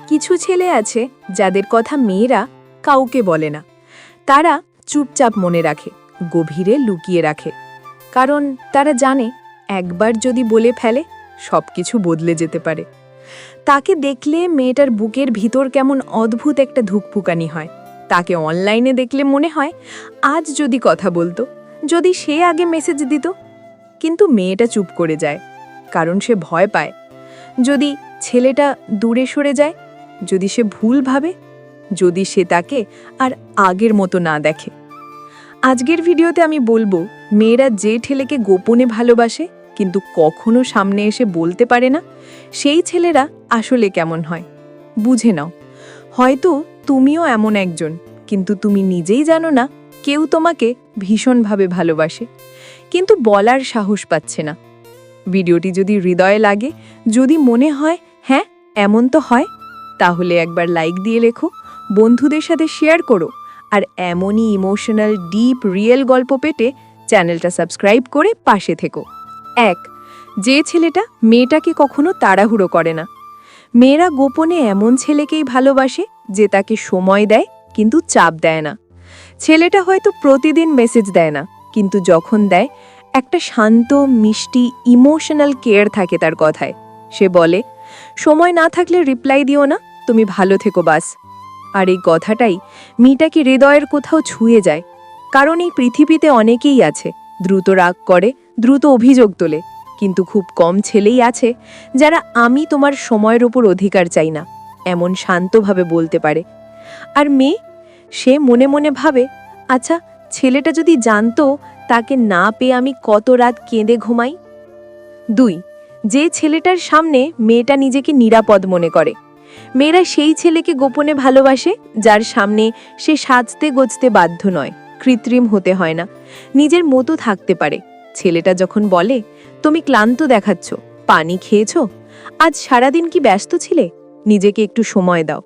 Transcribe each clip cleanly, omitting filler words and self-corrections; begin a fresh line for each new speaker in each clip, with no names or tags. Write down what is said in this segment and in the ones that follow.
কিছু ছেলে আছে যাদের কথা মেয়েরা কাউকে বলে না। তারা চুপচাপ মনে রাখে, গভীরে লুকিয়ে রাখে, কারণ তারা জানে একবার যদি বলে ফেলে সবকিছু বদলে যেতে পারে। তাকে দেখলে মেয়েটার বুকের ভিতর কেমন অদ্ভুত একটা ধুকপুকানি হয়। তাকে অনলাইনে দেখলে মনে হয় আজ যদি কথা বলতো, যদি সে আগে মেসেজ দিত। কিন্তু মেয়েটা চুপ করে যায়, কারণ সে ভয় পায়। যদি ছেলেটা দূরে সরে যায়, যদি সে ভুল ভাবে, যদি সে তাকে আর আগের মতো না দেখে। আজকের ভিডিওতে আমি বলবো, মেয়েরা যে ছেলেকে গোপনে ভালোবাসে কিন্তু কখনো সামনে এসে বলতে পারে না, সেই ছেলেরা আসলে কেমন হয়। বুঝে নাও, হয়তো তুমিও এমন একজন, কিন্তু তুমি নিজেই জানো না কেউ তোমাকে ভীষণভাবে ভালোবাসে, কিন্তু বলার সাহস পাচ্ছে না। ভিডিওটি যদি হৃদয়ে লাগে, যদি মনে হয় হ্যাঁ এমন তো হয়, তাহলে একবার লাইক দিয়ে লেখো, বন্ধুদের সাথে শেয়ার করো, আর এমনই ইমোশনাল ডিপ রিয়েল গল্প পেতে চ্যানেলটা সাবস্ক্রাইব করে পাশে থেকো। 1. যে ছেলেটা মেয়েটাকে কখনো তাড়াহুড়ো করে না। মেয়েরা গোপনে এমন ছেলেকেই ভালোবাসে যে তাকে সময় দেয় কিন্তু চাপ দেয় না। ছেলেটা হয়তো প্রতিদিন মেসেজ দেয় না, কিন্তু যখন দেয় একটা শান্ত মিষ্টি ইমোশনাল কেয়ার থাকে তার কথায়। সে বলে, সময় না থাকলে রিপ্লাই দিও না, তুমি ভালো থেকো বাস। আর এই কথাটাই মেয়েটাকে হৃদয়ের কোথাও ছুঁয়ে যায়, কারণ এই পৃথিবীতে অনেকেই আছে দ্রুত রাগ করে, দ্রুত অভিযোগ তোলে, কিন্তু খুব কম ছেলেই আছে যারা আমি তোমার সময়ের উপর অধিকার চাই না এমন শান্তভাবে বলতে পারে। আর মেয়ে, সে মনে মনে ভাবে, আচ্ছা ছেলেটা যদি জানতো তাকে না পেয়ে আমি কত রাত কেঁদে ঘুমাই। 2. যে ছেলেটার সামনে মেয়েটা নিজেকে নিরাপদ মনে করে। মেয়েরা সেই ছেলেকে গোপনে ভালোবাসে যার সামনে সে সাজতে গজতে বাধ্য নয়, কৃত্রিম হতে হয় না, নিজের মতো থাকতে পারে। ছেলেটা যখন বলে, তুমি ক্লান্ত দেখাচ্ছ, পানি খেয়েছো, আজ সারাদিন কি ব্যস্ত ছিলে, নিজেকে একটু সময় দাও।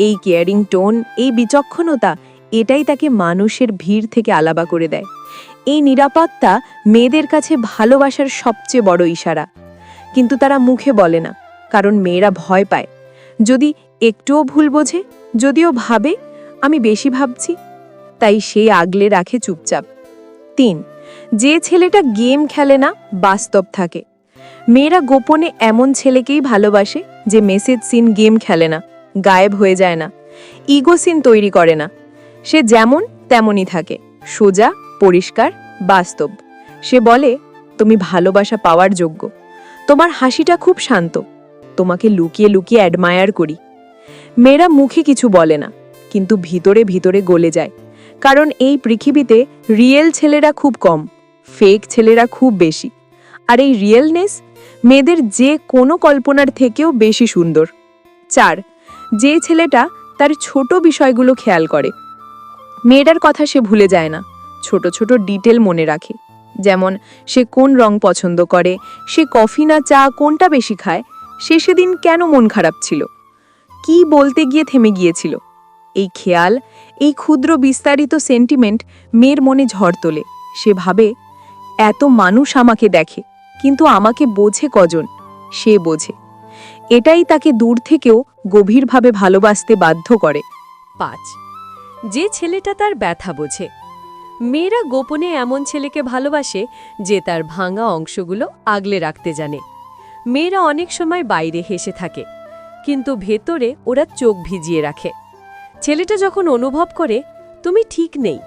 এই কেয়ারিং টোন, এই বিচক্ষণতা, এটাই তাকে মানুষের ভিড় থেকে আলাদা করে দেয়। এই নিরাপত্তা মেয়েদের কাছে ভালোবাসার সবচেয়ে বড় ইশারা। কিন্তু তারা মুখে বলে না, কারণ মেয়েরা ভয় পায় যদি একটুও ভুল বোঝে, যদিও ভাবে আমি বেশি ভাবছি, তাই সে আগলে রাখে চুপচাপ। 3. যে ছেলেটা গেম খেলে না, বাস্তব থাকে। মেয়েরা গোপনে এমন ছেলেকেই ভালোবাসে যে মেসেজ সিন গেম খেলে না, গায়েব হয়ে যায় না, ইগো সিন তৈরি করে না। সে যেমন তেমনই থাকে, সোজা, পরিষ্কার, বাস্তব। সে বলে, তুমি ভালোবাসা পাওয়ার যোগ্য, তোমার হাসিটা খুব শান্ত, তোমাকে লুকিয়ে লুকিয়ে অ্যাডমায়ার করি। মেয়েরা মুখে কিছু বলে না, কিন্তু ভিতরে ভিতরে গলে যায়, কারণ এই পৃথিবীতে রিয়েল ছেলেরা খুব কম, ফেক ছেলেরা খুব বেশি। আর এই রিয়েলনেস মেয়েদের যে কোনো কল্পনার থেকেও বেশি সুন্দর। 4. যে ছেলেটা তার ছোট বিষয়গুলো খেয়াল করে। মেয়েটার কথা সে ভুলে যায় না, ছোট ছোট ডিটেল মনে রাখে, যেমন সে কোন রং পছন্দ করে, সে কফি না চা কোনটা বেশি খায়, সে সেদিন কেন মন খারাপ ছিল, কি বলতে গিয়ে থেমে গিয়েছিল। এই খেয়াল, এই ক্ষুদ্র বিস্তারিত সেন্টিমেন্ট মেয়ের মনে ঝড় তোলে। সে ভাবে, এত মানুষ আমাকে দেখে, কিন্তু আমাকে বোঝে কজন? সে বোঝে। এটাই তাকে দূর থেকেও গভীরভাবে ভালোবাসতে বাধ্য করে।
5. যে ছেলেটা তার ব্যথা বোঝে। মেয়েরা গোপনে এমন ছেলেকে ভালোবাসে যে তার ভাঙা অংশগুলো আগলে রাখতে জানে। মেয়েরা অনেক সময় বাইরে হেসে থাকে, কিন্তু ভেতরে ওরা চোখ ভিজিয়ে রাখে। ছেলেটা যখন অনুভব করে তুমি ঠিক নেই,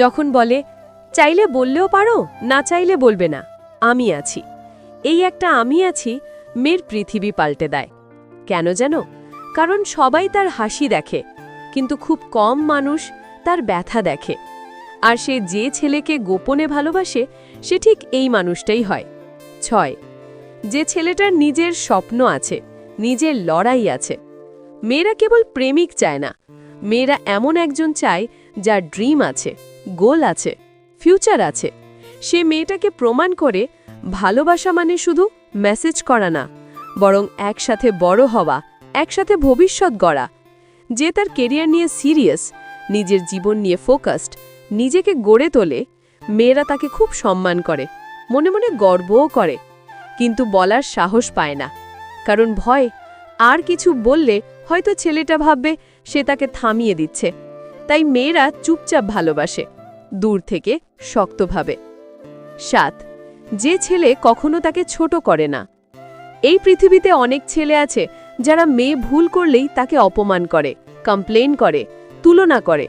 যখন বলে চাইলে বললেও পারো, না চাইলে বলবে না, আমি আছি, এই একটা আমি আছি মেয়ের পৃথিবী পাল্টে দেয়। কেন জানো? কারণ সবাই তার হাসি দেখে, কিন্তু খুব কম মানুষ তার ব্যথা দেখে। আর সে যে ছেলেকে গোপনে ভালোবাসে সে ঠিক এই মানুষটাই হয়। 6. যে ছেলেটার নিজের স্বপ্ন আছে, নিজের লড়াই আছে। মেয়েরা কেবল প্রেমিক চায় না, মেয়েরা এমন একজন চায় যার ড্রিম আছে, গোল আছে, ফিউচার আছে। সে মেয়েটাকে প্রমাণ করে ভালোবাসা মানে শুধু মেসেজ করা না, বরং একসাথে বড় হওয়া, একসাথে ভবিষ্যৎ গড়া। যে তার কেরিয়ার নিয়ে সিরিয়াস, নিজের জীবন নিয়ে ফোকাসড, নিজেকে গড়ে তোলে, মেয়েরা তাকে খুব সম্মান করে, মনে মনে গর্বও করে, কিন্তু বলার সাহস পায় না, কারণ ভয় আর কিছু বললে হয়তো ছেলেটা ভাববে সে তাকে থামিয়ে দিচ্ছে, তাই মেয়েরা চুপচাপ ভালোবাসে, দূর থেকে শক্তভাবে। 7. যে ছেলে কখনো তাকে ছোট করে না। এই পৃথিবীতে অনেক ছেলে আছে যারা মেয়ে ভুল করলেই তাকে অপমান করে, কমপ্লেন করে, তুলনা করে,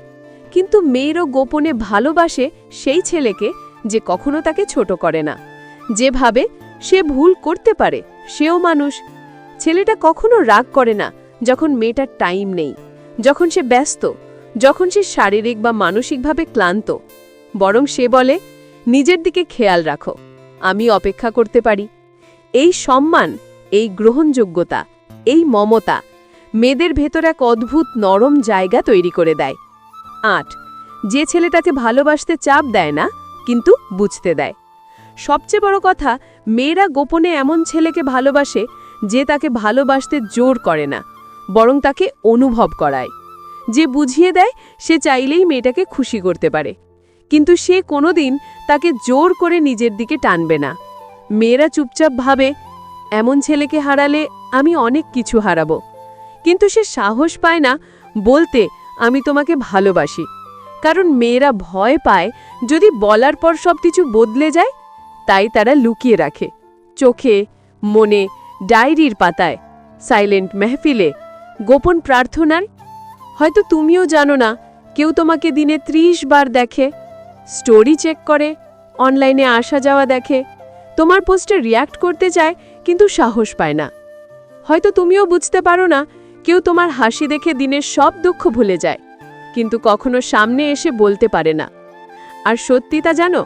কিন্তু মেয়েরও গোপনে ভালোবাসে সেই ছেলেকে যে কখনো তাকে ছোট করে না, যে ভাবে সে ভুল করতে পারে, সেও মানুষ। ছেলেটা কখনো রাগ করে না যখন মেয়েটার টাইম নেই, যখন সে ব্যস্ত, যখন সে শারীরিক বা মানসিকভাবে ক্লান্ত, বরং সে বলে, নিজের দিকে খেয়াল রাখো, আমি অপেক্ষা করতে পারি। এই সম্মান, এই গ্রহণযোগ্যতা, এই মমতা মেয়েদের ভেতর এক অদ্ভুত নরম জায়গা তৈরি করে দেয়। 8. যে ছেলেটাকে ভালোবাসতে চাপ দেয় না, কিন্তু বুঝতে দেয়। সবচেয়ে বড় কথা, মেয়েরা গোপনে এমন ছেলেকে ভালোবাসে যে তাকে ভালোবাসতে জোর করে না, বরং তাকে অনুভব করায়। যে বুঝিয়ে দেয় সে চাইলেই মেয়েটাকে খুশি করতে পারে, কিন্তু সে কোনোদিন তাকে জোর করে নিজের দিকে টানবে না। মেয়েরা চুপচাপ ভাবে, এমন ছেলেকে হারালে আমি অনেক কিছু হারাবো, কিন্তু সে সাহস পায় না বলতে আমি তোমাকে ভালোবাসি, কারণ মেয়েরা ভয় পায় যদি বলার পর সবকিছু বদলে যায়। তাই তারা লুকিয়ে রাখে, চোখে, মনে, ডায়েরির পাতায়, সাইলেন্ট মেহফিলে, গোপন প্রার্থনার। হয়তো তুমিও জানো না, কেউ তোমাকে দিনে 30 বার দেখে, স্টোরি চেক করে, অনলাইনে আসা যাওয়া দেখে, তোমার পোস্টে রিয়্যাক্ট করতে চায় কিন্তু সাহস পায় না। হয়তো তুমিও বুঝতে পারো না, কেউ তোমার হাসি দেখে দিনের সব দুঃখ ভুলে যায়, কিন্তু কখনো সামনে এসে বলতে পারে না। আর সত্যি তা জানো,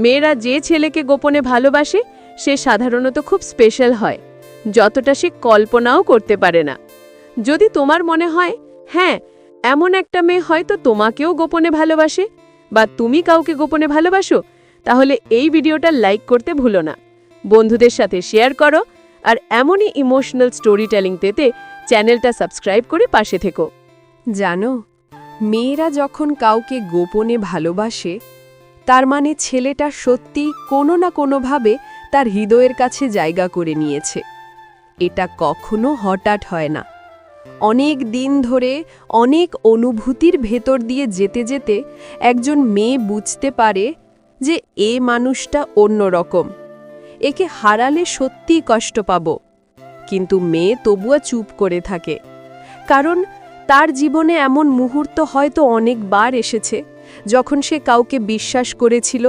মেয়েরা যে ছেলেকে গোপনে ভালোবাসে সে সাধারণত খুব স্পেশাল হয়, যতটা সে কল্পনাও করতে পারে না। যদি তোমার মনে হয় হ্যাঁ, এমন একটা মেয়ে হয়তো তোমাকেও গোপনে ভালোবাসে, বা তুমি কাউকে গোপনে ভালোবাসো, তাহলে এই ভিডিওটা লাইক করতে ভুলো না, বন্ধুদের সাথে শেয়ার করো, আর এমনই ইমোশনাল স্টোরি টেলিং পেতে চ্যানেলটা সাবস্ক্রাইব করে পাশে থেকো।
জানো, মেয়েরা যখন কাউকে গোপনে ভালোবাসে, তার মানে ছেলেটা সত্যি কোনো না কোনোভাবে তার হৃদয়ের কাছে জায়গা করে নিয়েছে। এটা কখনো হঠাৎ হয় না। অনেক দিন ধরে অনেক অনুভূতির ভেতর দিয়ে যেতে যেতে একজন মেয়ে বুঝতে পারে যে এ মানুষটা অন্যরকম, একে হারালে সত্যিই কষ্ট পাব। কিন্তু মেয়ে তবুও চুপ করে থাকে, কারণ তার জীবনে এমন মুহূর্ত হয়তো অনেকবার এসেছে যখন সে কাউকে বিশ্বাস করেছিল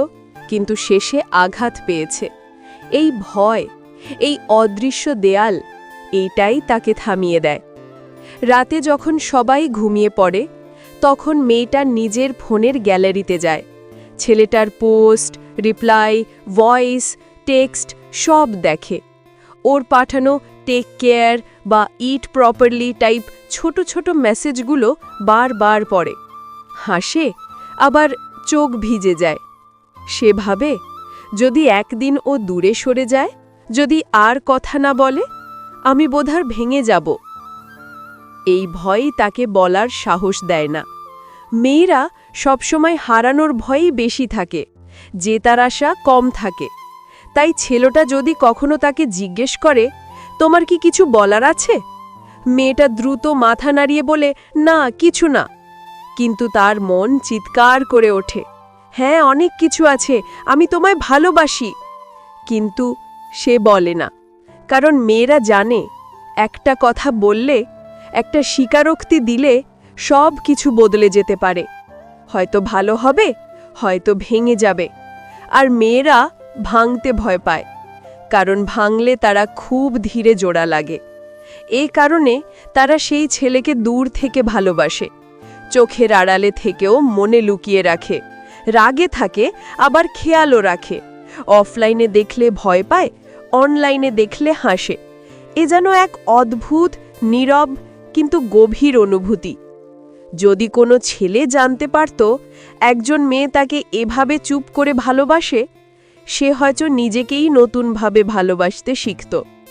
কিন্তু শেষে আঘাত পেয়েছে। এই ভয়, এই অদৃশ্য দেয়াল, এইটাই তাকে থামিয়ে দেয়। রাতে যখন সবাই ঘুমিয়ে পড়ে, তখন মেয়েটা নিজের ফোনের গ্যালারিতে যায়, ছেলেটার পোস্ট, রিপ্লাই, ভয়েস, টেক্সট সব দেখে। ওর পাঠানো টেক কেয়ার বা ইট প্রপারলি টাইপ ছোট ছোট মেসেজগুলো বারবার পড়ে, হাসে, আবার চোখ ভিজে যায়। সে ভাবে, যদি একদিন ও দূরে সরে যায়, যদি আর কথা না বলে, আমি বোধহয় ভেঙে যাব। এই ভয়ই তাকে বলার সাহস দেয় না। মেয়েরা সবসময় হারানোর ভয়ই বেশি থাকে, জেতার আশা কম থাকে। তাই ছেলেটা যদি কখনো তাকে জিজ্ঞেস করে, তোমার কি কিছু বলার আছে, মেয়েটা দ্রুত মাথা নাড়িয়ে বলে, না, কিছু না। কিন্তু তার মন চিৎকার করে ওঠে, হ্যাঁ, অনেক কিছু আছে, আমি তোমায় ভালোবাসি। কিন্তু সে বলে না, কারণ মেয়েরা জানে একটা কথা বললে, একটা স্বীকারোক্তি দিলে সব কিছু বদলে যেতে পারে। হয়তো ভালো হবে, হয়তো ভেঙে যাবে। আর মেয়েরা ভাঙতে ভয় পায়, কারণ ভাঙলে তারা খুব ধীরে জোড়া লাগে। এই কারণে তারা সেই ছেলেকে দূর থেকে ভালোবাসে, চোখের আড়ালে থেকেও মনে লুকিয়ে রাখে, রাগে থাকে, আবার খেয়ালও রাখে। অফলাইনে দেখলে ভয় পায়, অনলাইনে দেখলে হাসে। এ যেন এক অদ্ভুত, নীরব কিন্তু গভীর অনুভূতি। যদি কোনো ছেলে জানতে পারত একজন মেয়ে তাকে এভাবে চুপ করে ভালোবাসে, সে হয়তো নিজেকেই নতুনভাবে ভালোবাসতে শিখত।